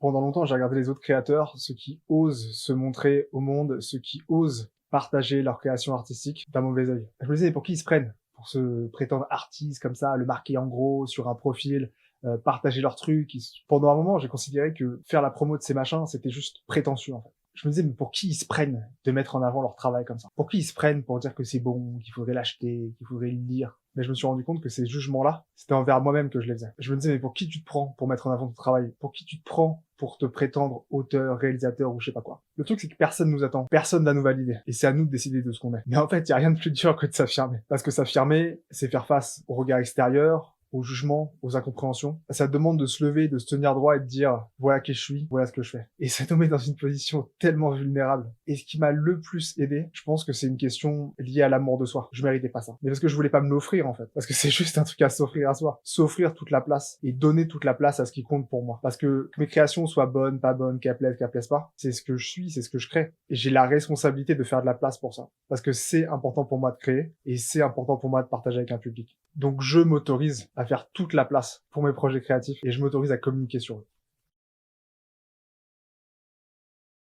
Pendant longtemps, j'ai regardé les autres créateurs, ceux qui osent se montrer au monde, ceux qui osent partager leur création artistique d'un mauvais œil. Je me disais, pour qui ils se prennent? Pour se prétendre artistes comme ça, le marquer en gros sur un profil, partager leurs trucs. Pendant un moment, j'ai considéré que faire la promo de ces machins, c'était juste prétentieux, en fait. Je me disais, mais pour qui ils se prennent de mettre en avant leur travail comme ça? Pour qui ils se prennent pour dire que c'est bon, qu'il faudrait l'acheter, qu'il faudrait le lire? Mais je me suis rendu compte que ces jugements-là, c'était envers moi-même que je les faisais. Je me disais, mais pour qui tu te prends pour mettre en avant ton travail? Pour qui tu te prends pour te prétendre auteur, réalisateur ou je sais pas quoi? Le truc, c'est que personne nous attend. Personne va nous valider. Et c'est à nous de décider de ce qu'on est. Mais en fait, il y a rien de plus dur que de s'affirmer. Parce que s'affirmer, c'est faire face au regard extérieur, au jugement, aux incompréhensions. Ça demande de se lever, de se tenir droit et de dire voilà qui je suis, voilà ce que je fais. Et ça nous met dans une position tellement vulnérable. Et ce qui m'a le plus aidé, je pense que c'est une question liée à l'amour de soi. Je méritais pas ça. Mais parce que je voulais pas me l'offrir en fait. Parce que c'est juste un truc à s'offrir à soi. S'offrir toute la place et donner toute la place à ce qui compte pour moi. Parce que mes créations soient bonnes, pas bonnes, qu'elles plaisent pas, c'est ce que je suis, c'est ce que je crée. Et j'ai la responsabilité de faire de la place pour ça. Parce que c'est important pour moi de créer et c'est important pour moi de partager avec un public. Donc je m'autorise à faire toute la place pour mes projets créatifs et je m'autorise à communiquer sur eux.